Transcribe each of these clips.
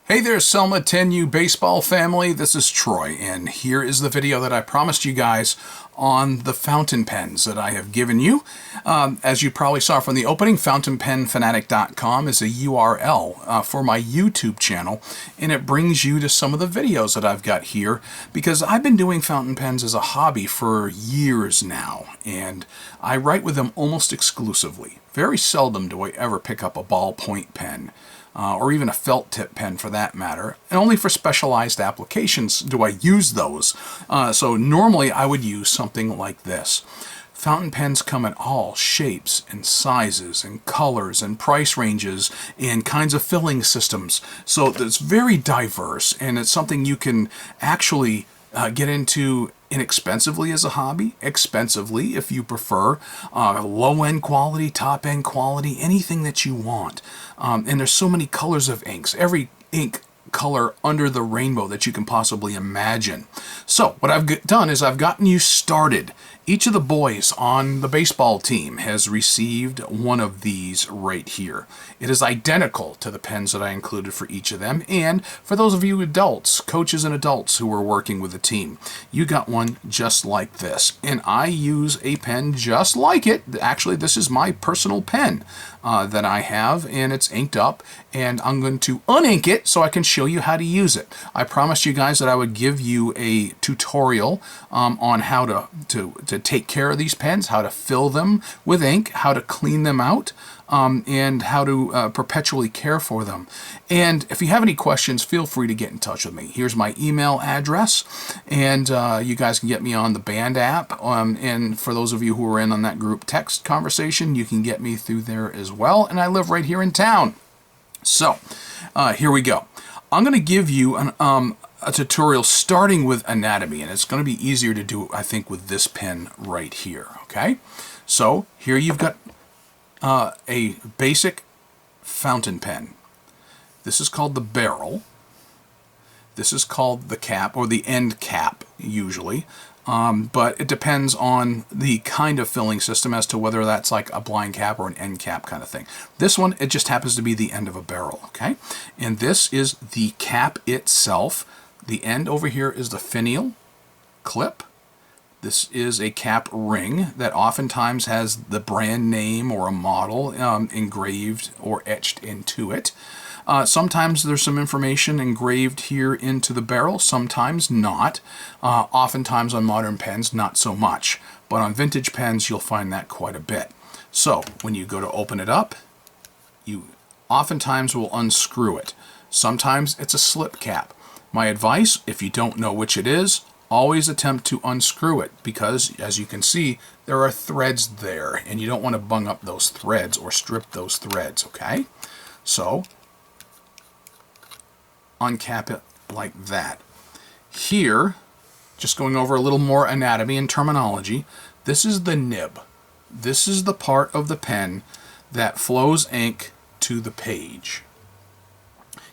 Hey there, Selma 10U baseball family. This is Troy, and here is the video that I promised you guys on the fountain pens that I have given you. As you probably saw from the opening, fountainpenfanatic.com is a URL for my YouTube channel, and it brings you to some of the videos that I've got here because I've been doing fountain pens as a hobby for years now, and I write with them almost exclusively. Very seldom do I ever pick up a ballpoint pen. Or even a felt tip pen for that matter, and only for specialized applications do I use those. So normally I would use something like this. Fountain pens come in all shapes and sizes and colors and price ranges and kinds of filling systems. So it's very diverse, and it's something you can actually get into inexpensively as a hobby, expensively if you prefer, low-end quality, top-end quality, anything that you want. And there's so many colors of inks, every ink color under the rainbow that you can possibly imagine. So what I've done is I've gotten you started. Each of the boys on the baseball team has received one of these right here. It is identical to the pens that I included for each of them, and for those of you adults, coaches and adults who are working with the team, you got one just like this. And I use a pen just like it. Actually, this is my personal pen that I have, and it's inked up, and I'm going to unink it so I can show you how to use it. I promised you guys that I would give you a tutorial on how to take care of these pens, how to fill them with ink, how to clean them out, and how to perpetually care for them. And if you have any questions, feel free to get in touch with me. Here's my email address, and you guys can get me on the Band app, and for those of you who are in on that group text conversation, you can get me through there as well, and I live right here in town. So, here we go. I'm going to give you a tutorial starting with anatomy, and it's going to be easier to do, I think, with this pen right here, okay? So, here you've got a basic fountain pen. This is called the barrel. This is called the cap, or the end cap, usually. But it depends on the kind of filling system as to whether that's like a blind cap or an end cap kind of thing. This one, it just happens to be the end of a barrel, okay? And this is the cap itself. The end over here is the finial clip. This is a cap ring that oftentimes has the brand name or a model engraved or etched into it. Sometimes there's some information engraved here into the barrel, sometimes not. Oftentimes on modern pens, not so much. But on vintage pens, you'll find that quite a bit. So when you go to open it up, you oftentimes will unscrew it. Sometimes it's a slip cap. My advice, if you don't know which it is, always attempt to unscrew it because, as you can see, there are threads there, and you don't want to bung up those threads or strip those threads, okay? So, uncap it like that. Here, just going over a little more anatomy and terminology, this is the nib. This is the part of the pen that flows ink to the page.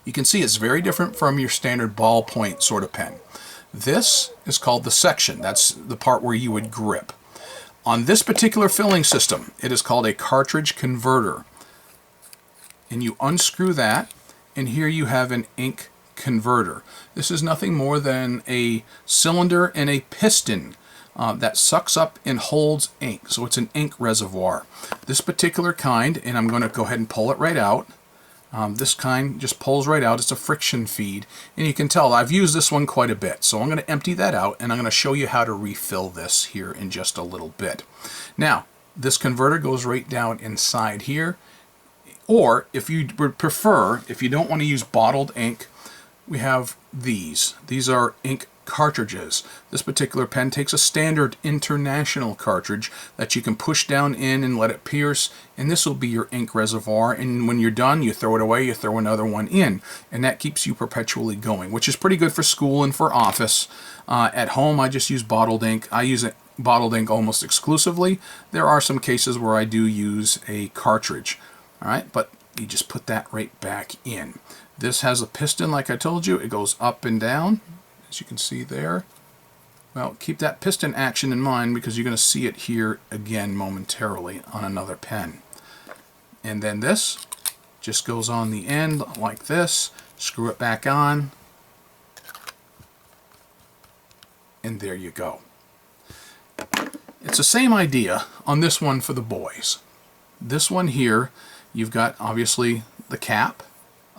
You can see it's very different from your standard ballpoint sort of pen. This is called the section. That's the part where you would grip. On this particular filling system, it is called a cartridge converter. And you unscrew that, and here you have an ink converter. This is nothing more than a cylinder and a piston that sucks up and holds ink. So it's an ink reservoir. This particular kind, and I'm going to go ahead and pull it right out. This kind just pulls right out. It's a friction feed, and you can tell I've used this one quite a bit. So I'm going to empty that out, and I'm going to show you how to refill this here in just a little bit. Now, this converter goes right down inside here, or if you would prefer, if you don't want to use bottled ink, we have these. These are ink cartridges. This particular pen takes a standard international cartridge that you can push down in and let it pierce, and this will be your ink reservoir, and when you're done you throw it away, you throw another one in, and that keeps you perpetually going, which is pretty good for school and for office. At home I just use bottled ink. I use bottled ink almost exclusively. There are some cases where I do use a cartridge. Alright, but you just put that right back in. This has a piston like I told you. It goes up and down, as you can see there. Well, keep that piston action in mind because you're going to see it here again momentarily on another pen. And then this just goes on the end like this, Screw it back on, and there you go. It's the same idea on this one for the boys. This one here, you've got obviously the cap.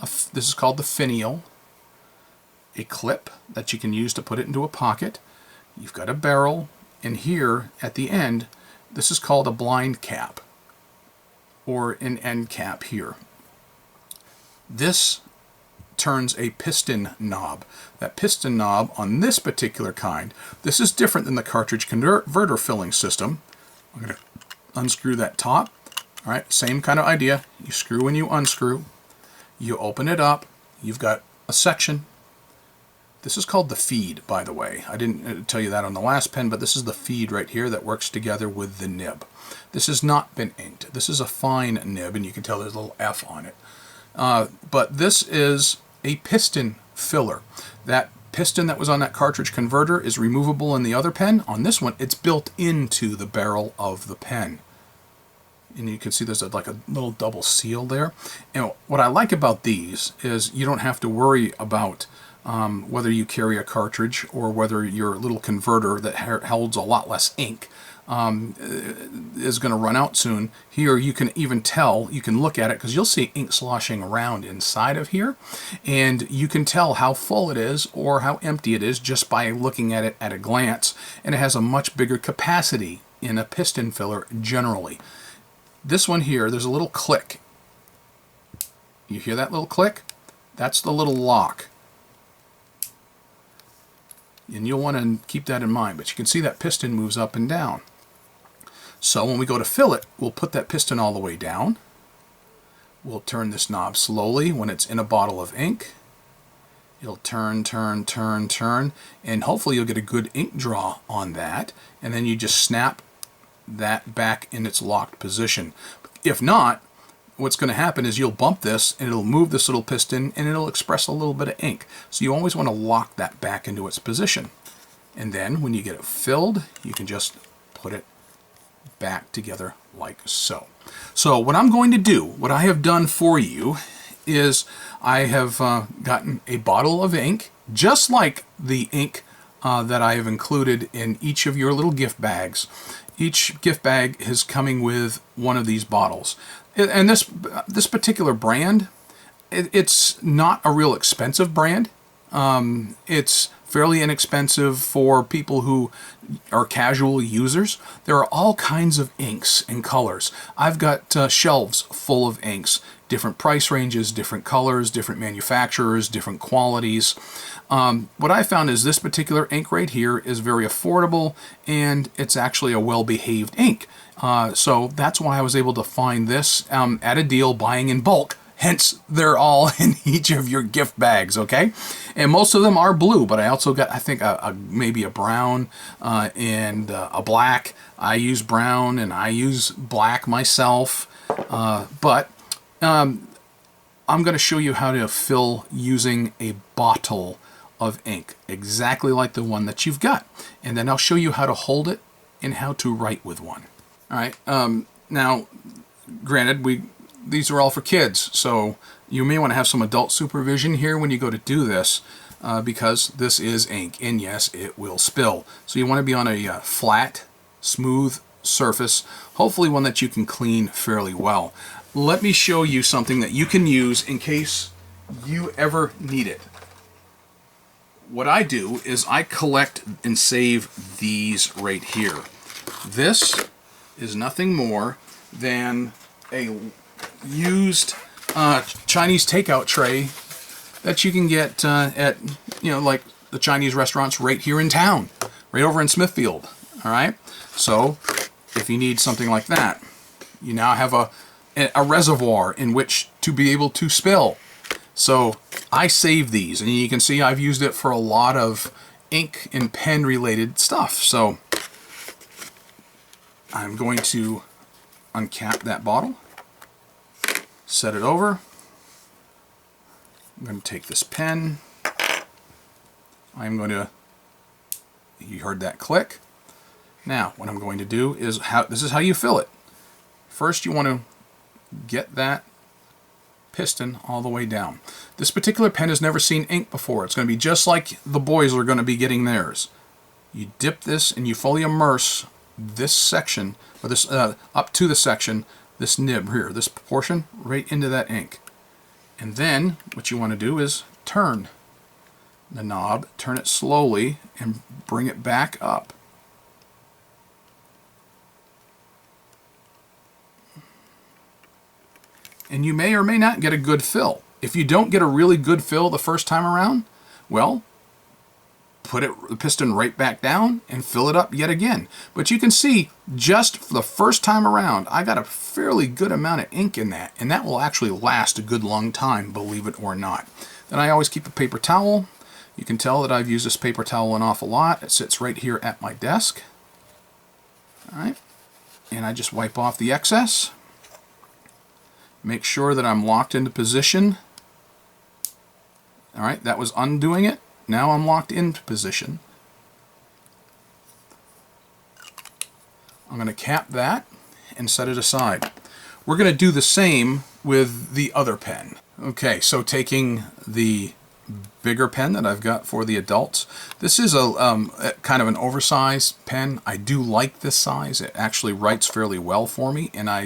This is called the finial. A clip that you can use to put it into a pocket. You've got a barrel, and here at the end, this is called a blind cap, or an end cap here. This turns a piston knob. That piston knob on this particular kind, this is different than the cartridge converter filling system. I'm going to unscrew that top. All right, same kind of idea. You screw and you unscrew. You open it up. You've got a section. This is called the feed, by the way. I didn't tell you that on the last pen, but this is the feed right here that works together with the nib. This has not been inked. This is a fine nib, and you can tell there's a little F on it. But this is a piston filler. That piston that was on that cartridge converter is removable in the other pen. On this one, it's built into the barrel of the pen. And you can see there's like a little double seal there. And what I like about these is you don't have to worry about whether you carry a cartridge or whether your little converter that holds a lot less ink is going to run out soon. Here you can even tell, you can look at it because you'll see ink sloshing around inside of here, and you can tell how full it is or how empty it is just by looking at it at a glance. And it has a much bigger capacity in a piston filler generally. This one here, there's a little click. You hear that little click? That's the little lock. And you'll want to keep that in mind, but you can see that piston moves up and down. So when we go to fill it, we'll put that piston all the way down. We'll turn this knob slowly when it's in a bottle of ink. It'll turn, turn, turn, turn, and hopefully you'll get a good ink draw on that, and then you just snap that back in its locked position. If not, what's going to happen is you'll bump this and it'll move this little piston and it'll express a little bit of ink. So you always want to lock that back into its position. And then when you get it filled, you can just put it back together like so. So what I'm going to do, what I have done for you, is I have gotten a bottle of ink, just like the ink that I have included in each of your little gift bags. Each gift bag is coming with one of these bottles. And this particular brand, it's not a real expensive brand. It's fairly inexpensive for people who are casual users. There are all kinds of inks and colors. I've got shelves full of inks, different price ranges, different colors, different manufacturers, different qualities. What I found is this particular ink right here is very affordable, and it's actually a well-behaved ink. So that's why I was able to find this at a deal, buying in bulk. Hence, they're all in each of your gift bags, okay? And most of them are blue, but I also got, I think, maybe a brown and a black. I use brown and I use black myself, but I'm going to show you how to fill using a bottle of ink, exactly like the one that you've got. And then I'll show you how to hold it and how to write with one. All right, now, granted, these are all for kids, so you may want to have some adult supervision here when you go to do this, because this is ink, and yes, it will spill. So you want to be on a flat, smooth surface, hopefully one that you can clean fairly well. Let me show you something that you can use in case you ever need it. What I do is I collect and save these right here. This is nothing more than a used Chinese takeout tray that you can get at, like the Chinese restaurants right here in town, right over in Smithfield. All right, so if you need something like that, you now have a reservoir in which to be able to spill. So I save these, and you can see I've used it for a lot of ink and pen related stuff. So I'm going to uncap that bottle, set it over. I'm going to take this pen. I'm going to, you heard that click. Now what I'm going to do is, this is how you fill it. First you want to get that piston all the way down. This particular pen has never seen ink before. It's going to be just like the boys are going to be getting theirs. You dip this and you fully immerse this section, or this up to the section, this nib here, this portion, right into that ink. And then what you want to do is turn the knob, turn it slowly, and bring it back up. And you may or may not get a good fill. If you don't get a really good fill the first time around, well, put the piston right back down and fill it up yet again. But you can see just for the first time around, I got a fairly good amount of ink in that, and that will actually last a good long time, believe it or not. Then I always keep a paper towel. You can tell that I've used this paper towel an awful lot. It sits right here at my desk. All right, and I just wipe off the excess. Make sure that I'm locked into position. All right, that was undoing it. Now I'm locked into position. I'm going to cap that and set it aside. We're going to do the same with the other pen. Okay, so taking the bigger pen that I've got for the adults. This is a kind of an oversized pen. I do like this size. It actually writes fairly well for me, and I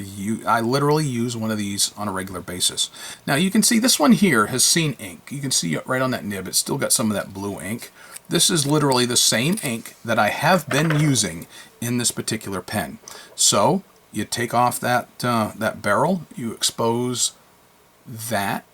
literally use one of these on a regular basis. Now you can see this one here has seen ink. You can see it right on that nib. It's still got some of that blue ink. This is literally the same ink that I have been using in this particular pen. So you take off that barrel, you expose that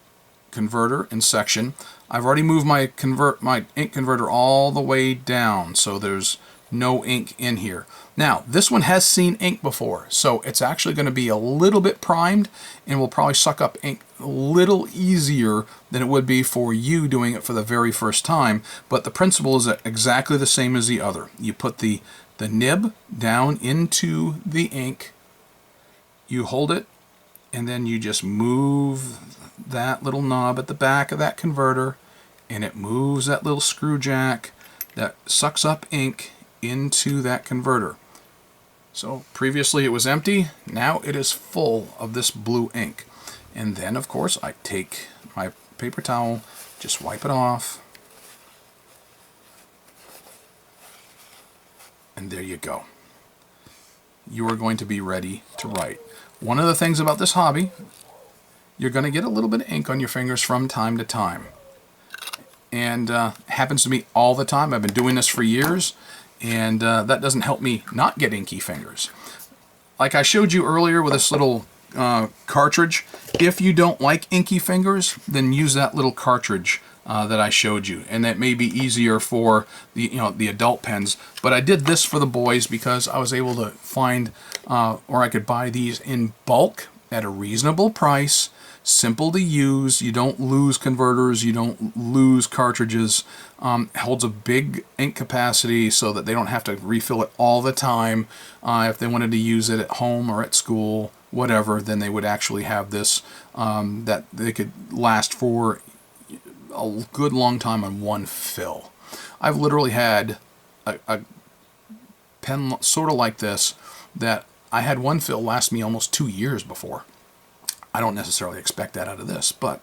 converter and section. I've already moved my ink converter all the way down, so there's no ink in here. Now, this one has seen ink before, so it's actually going to be a little bit primed and will probably suck up ink a little easier than it would be for you doing it for the very first time, but the principle is exactly the same as the other. You put the nib down into the ink, you hold it, and then you just move that little knob at the back of that converter, and it moves that little screw jack that sucks up ink into that converter. So previously it was empty, now it is full of this blue ink. And then of course I take my paper towel, just wipe it off, and there you go. You are going to be ready to write. One of the things about this hobby, you're going to get a little bit of ink on your fingers from time to time. And happens to me all the time. I've been doing this for years, and that doesn't help me not get inky fingers. Like I showed you earlier with this little cartridge, if you don't like inky fingers, then use that little cartridge that I showed you, and that may be easier for the adult pens. But I did this for the boys because I was able to find, or I could buy these in bulk at a reasonable price, simple to use. You don't lose converters, you don't lose cartridges. Holds a big ink capacity so that they don't have to refill it all the time. If they wanted to use it at home or at school, whatever, then they would actually have this that they could last for a good long time on one fill. I've literally had a pen sort of like this that I had one fill last me almost 2 years before. I don't necessarily expect that out of this, but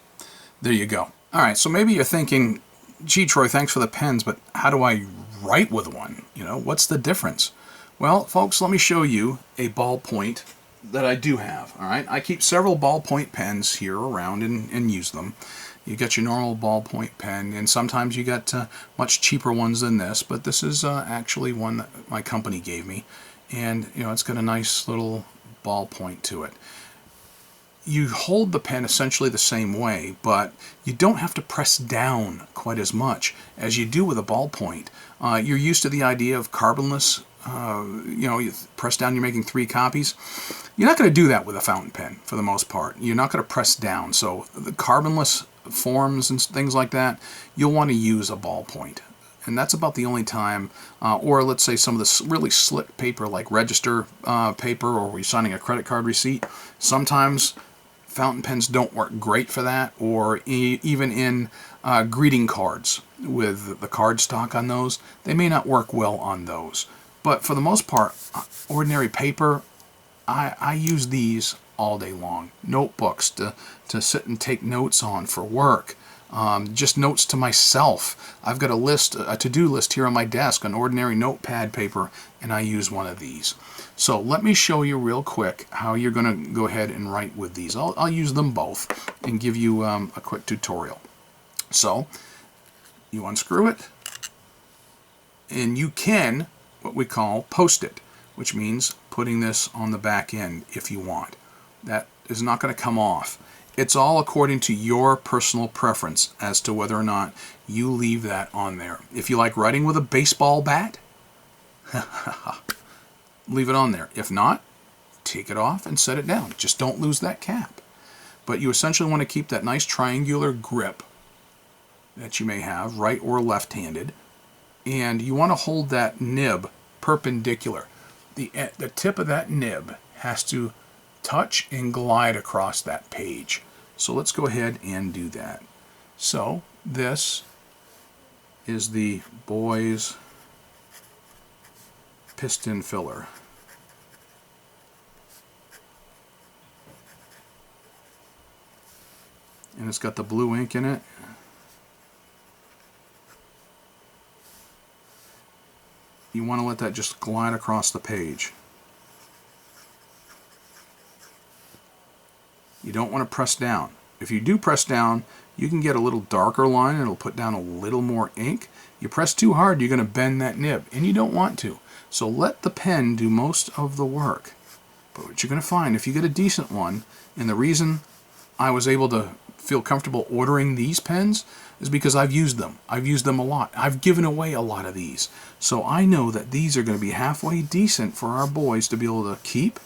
there you go. All right, so maybe you're thinking, gee, Troy, thanks for the pens, but how do I write with one? What's the difference? Well, folks, let me show you a ballpoint that I do have. All right, I keep several ballpoint pens here around and use them. You get your normal ballpoint pen, and sometimes you get much cheaper ones than this, but this is actually one that my company gave me, and it's got a nice little ballpoint to it. You hold the pen essentially the same way, but you don't have to press down quite as much as you do with a ballpoint. You're used to the idea of carbonless. You press down, you're making 3 copies. You're not going to do that with a fountain pen for the most part. You're not going to press down. So the carbonless forms and things like that, you'll want to use a ballpoint. And that's about the only time, or let's say some of the really slick paper like register paper, or where you're signing a credit card receipt. Sometimes fountain pens don't work great for that, or even in greeting cards with the card stock on those, they may not work well on those. But for the most part, ordinary paper, I use these all day long. Notebooks to sit and take notes on for work. Just notes to myself. I've got a to-do list here on my desk, an ordinary notepad paper, and I use one of these. So let me show you real quick how you're going to go ahead and write with these. I'll use them both and give you a quick tutorial. So you unscrew it, and you can what we call post it, which means putting this on the back end if you want. That is not going to come off. It's all according to your personal preference as to whether or not you leave that on there. If you like writing with a baseball bat, leave it on there. If not, take it off and set it down. Just don't lose that cap. But you essentially want to keep that nice triangular grip that you may have, right or left-handed, and you want to hold that nib perpendicular. The tip of that nib has to touch and glide across that page. So let's go ahead and do that. So this is the boys piston filler. And it's got the blue ink in it. You want to let that just glide across the page. You don't want to press down. If you do press down, you can get a little darker line and it'll put down a little more ink. You press too hard, you're going to bend that nib, and you don't want to. So let the pen do most of the work. But what you're going to find, if you get a decent one, and the reason I was able to feel comfortable ordering these pens is because I've used them. I've used them a lot. I've given away a lot of these. So I know that these are going to be halfway decent for our boys to be able to keep,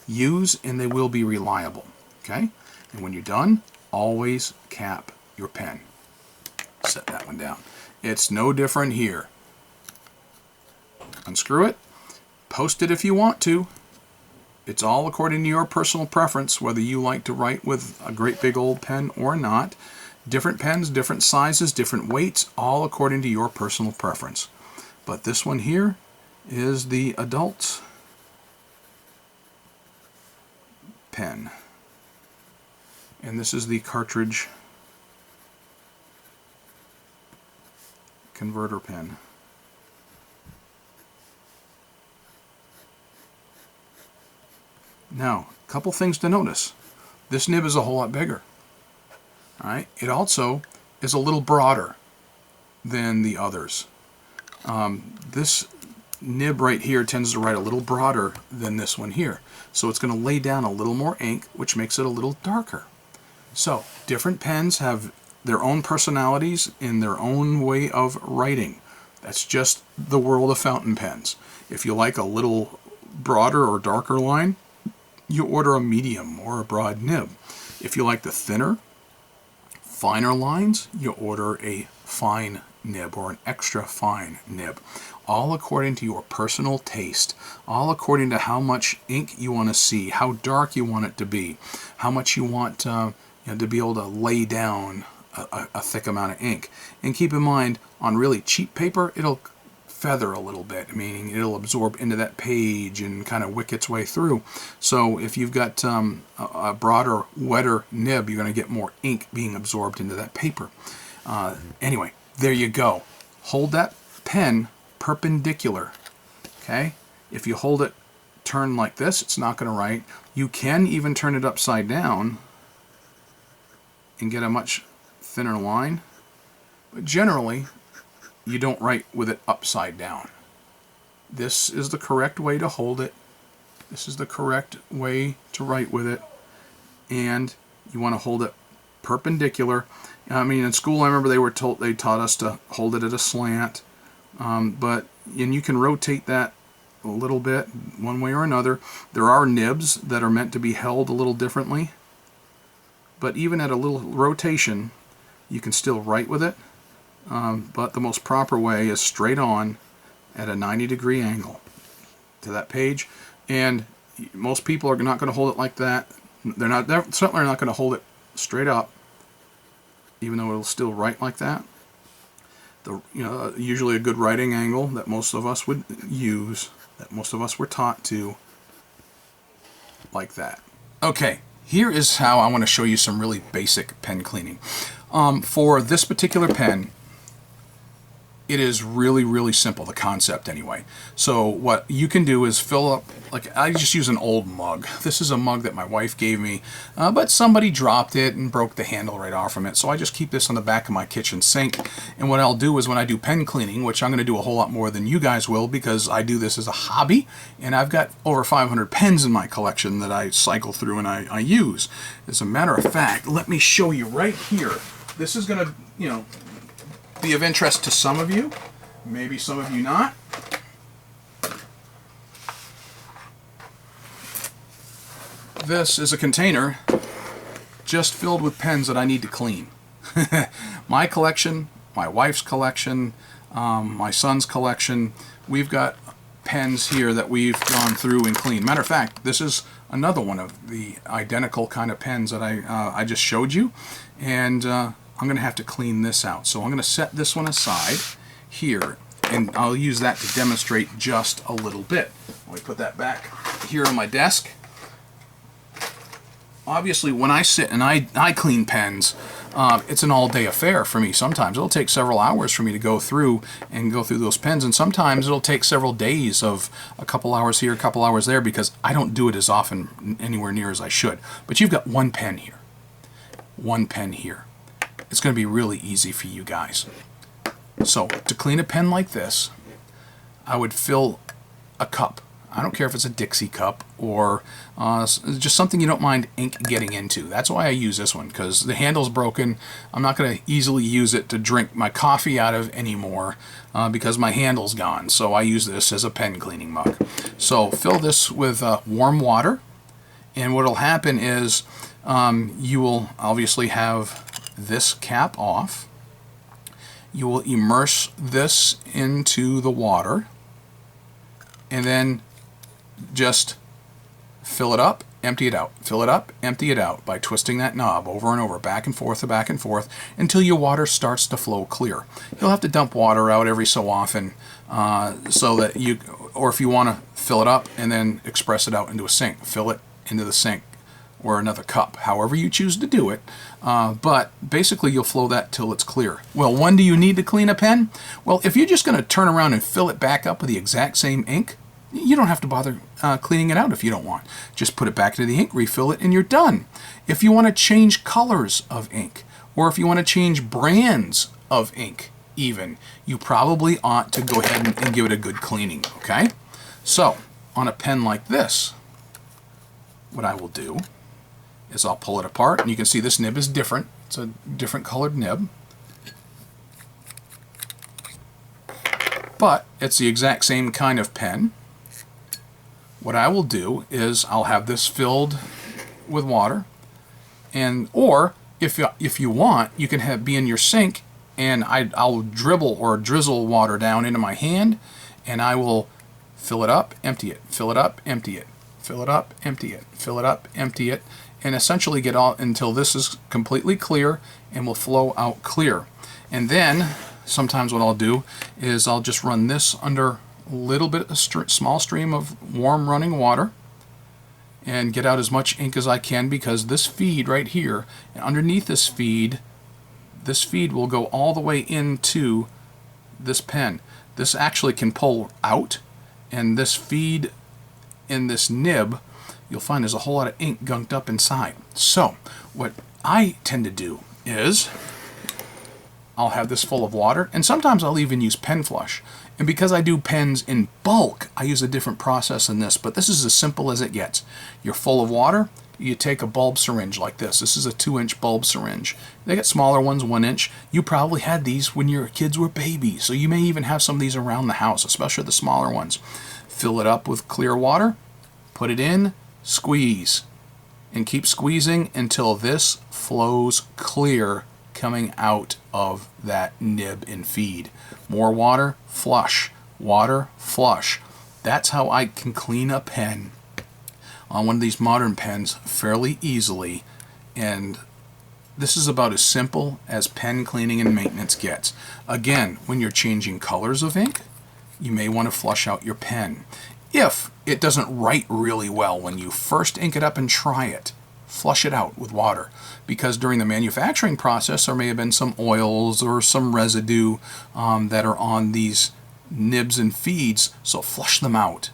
use, and they will be reliable. Okay? And when you're done, always cap your pen. Set that one down. It's no different here. Unscrew it. Post it if you want to. It's all according to your personal preference, whether you like to write with a great big old pen or not. Different pens, different sizes, different weights, all according to your personal preference. But this one here is the adult pen. And this is the cartridge converter pen. Now, a couple things to notice. This nib is a whole lot bigger. All right? It also is a little broader than the others. This nib right here tends to write a little broader than this one here. So it's going to lay down a little more ink, which makes it a little darker. So, different pens have their own personalities in their own way of writing. That's just the world of fountain pens. If you like a little broader or darker line, you order a medium or a broad nib. If you like the thinner, finer lines, you order a fine nib or an extra fine nib. All according to your personal taste. All according to how much ink you want to see, how dark you want it to be, how much you want to be able to lay down a thick amount of ink. And keep in mind, on really cheap paper, it'll feather a little bit, meaning it'll absorb into that page and kind of wick its way through. So if you've got a broader, wetter nib, you're going to get more ink being absorbed into that paper. Anyway, there you go. Hold that pen perpendicular. Okay? If you hold it turned like this, it's not going to write. You can even turn it upside down and get a much thinner line. But generally, you don't write with it upside down. This is the correct way to hold it. This is the correct way to write with it. And you want to hold it perpendicular. I mean, in school, I remember they taught us to hold it at a slant. And you can rotate that a little bit, one way or another. There are nibs that are meant to be held a little differently. But even at a little rotation, you can still write with it. But the most proper way is straight on at a 90-degree angle to that page. And most people are not going to hold it like that. They're certainly not going to hold it straight up, even though it'll still write like that. Usually a good writing angle that most of us would use, that most of us were taught to, like that. Okay, here is how I want to show you some really basic pen cleaning. For this particular pen, it is really, really simple, the concept anyway. So what you can do is fill up, like I just use an old mug. This is a mug that my wife gave me, but somebody dropped it and broke the handle right off from it. So I just keep this on the back of my kitchen sink. And what I'll do is when I do pen cleaning, which I'm going to do a whole lot more than you guys will because I do this as a hobby, and I've got over 500 pens in my collection that I cycle through and I use. As a matter of fact, let me show you right here. This is going to, be of interest to some of you, maybe some of you not. This is a container just filled with pens that I need to clean. My collection, my wife's collection, my son's collection, we've got pens here that we've gone through and cleaned. Matter of fact, this is another one of the identical kind of pens that I just showed you, and I'm going to have to clean this out. So I'm going to set this one aside here, and I'll use that to demonstrate just a little bit. Let me put that back here on my desk. Obviously, when I sit and I clean pens, it's an all-day affair for me. Sometimes it'll take several hours for me to go through those pens, and sometimes it'll take several days of a couple hours here, a couple hours there, because I don't do it as often anywhere near as I should. But you've got one pen here. One pen here. It's going to be really easy for you guys. So to clean a pen like this, I would fill a cup. I don't care if it's a Dixie cup or just something you don't mind ink getting into. That's why I use this one, because the handle's broken. I'm not going to easily use it to drink my coffee out of anymore because my handle's gone. So I use this as a pen cleaning mug. So fill this with warm water, and what will happen is you will obviously have this cap off. You will immerse this into the water and then just fill it up, empty it out, fill it up, empty it out by twisting that knob over and over, back and forth, until your water starts to flow clear. You'll have to dump water out every so often so that or if you want to fill it up and then express it out into a sink, fill it into the sink or another cup, however you choose to do it. But basically you'll flow that till it's clear. Well, when do you need to clean a pen? Well, if you're just going to turn around and fill it back up with the exact same ink, you don't have to bother cleaning it out if you don't want. Just put it back into the ink, refill it, and you're done. If you want to change colors of ink, or if you want to change brands of ink even, you probably ought to go ahead and give it a good cleaning, okay? So, on a pen like this, what I will do is I'll pull it apart, and you can see this nib is different. It's a different colored nib. But it's the exact same kind of pen. What I will do is I'll have this filled with water, or if you want, you can be in your sink, and I'll dribble or drizzle water down into my hand, and I will fill it up, empty it, fill it up, empty it, fill it up, empty it, fill it up, empty it, and essentially get all until this is completely clear and will flow out clear. And then sometimes what I'll do is I'll just run this under a little bit of small stream of warm running water and get out as much ink as I can, because this feed right here, and underneath this feed will go all the way into this pen. This actually can pull out, and this feed in this nib, you'll find there's a whole lot of ink gunked up inside. So what I tend to do is I'll have this full of water, and sometimes I'll even use pen flush. And because I do pens in bulk, I use a different process than this, but this is as simple as it gets. You're full of water, you take a bulb syringe like this. This is a 2-inch bulb syringe. They get smaller ones, 1 inch. You probably had these when your kids were babies, so you may even have some of these around the house, especially the smaller ones. Fill it up with clear water, put it in, squeeze, and keep squeezing until this flows clear coming out of that nib and feed. More water, flush. Water, flush. That's how I can clean a pen on one of these modern pens fairly easily, and this is about as simple as pen cleaning and maintenance gets. Again, when you're changing colors of ink, you may want to flush out your pen. If it doesn't write really well when you first ink it up and try it, flush it out with water, because during the manufacturing process there may have been some oils or some residue that are on these nibs and feeds, so flush them out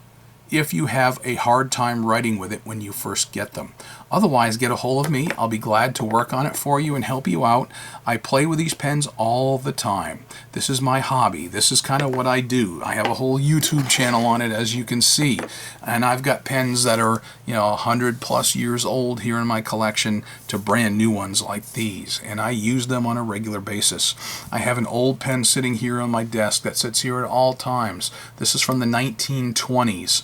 if you have a hard time writing with it when you first get them. Otherwise, get a hold of me. I'll be glad to work on it for you and help you out. I play with these pens all the time. This is my hobby. This is kind of what I do. I have a whole YouTube channel on it, as you can see. And I've got pens that are, 100+ years old here in my collection to brand new ones like these. And I use them on a regular basis. I have an old pen sitting here on my desk that sits here at all times. This is from the 1920s.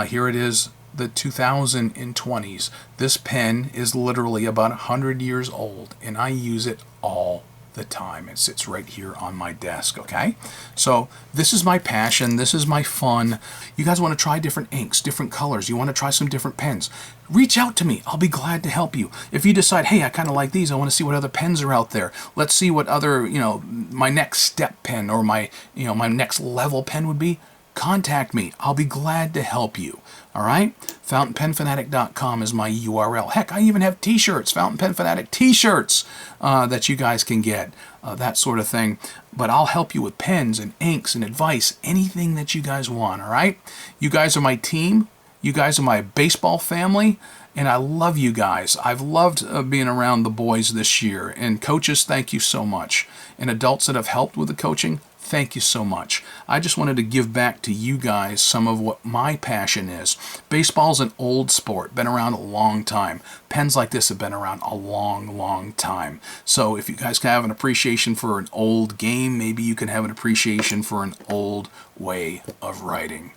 Here it is, the 2020s. This pen is literally about 100 years old, and I use it all the time. It sits right here on my desk, okay? So this is my passion. This is my fun. You guys want to try different inks, different colors. You want to try some different pens. Reach out to me. I'll be glad to help you. If you decide, hey, I kind of like these. I want to see what other pens are out there. Let's see what other, my next step pen or my next level pen would be. Contact me. I'll be glad to help you. All right? FountainPenFanatic.com is my URL. Heck, I even have t-shirts, Fountain Pen Fanatic t-shirts that you guys can get, that sort of thing. But I'll help you with pens and inks and advice, anything that you guys want, all right? You guys are my team. You guys are my baseball family, and I love you guys. I've loved being around the boys this year. And coaches, thank you so much. And adults that have helped with the coaching, thank you so much. I just wanted to give back to you guys some of what my passion is. Baseball's an old sport, been around a long time. Pens like this have been around a long, long time. So if you guys can have an appreciation for an old game, maybe you can have an appreciation for an old way of writing.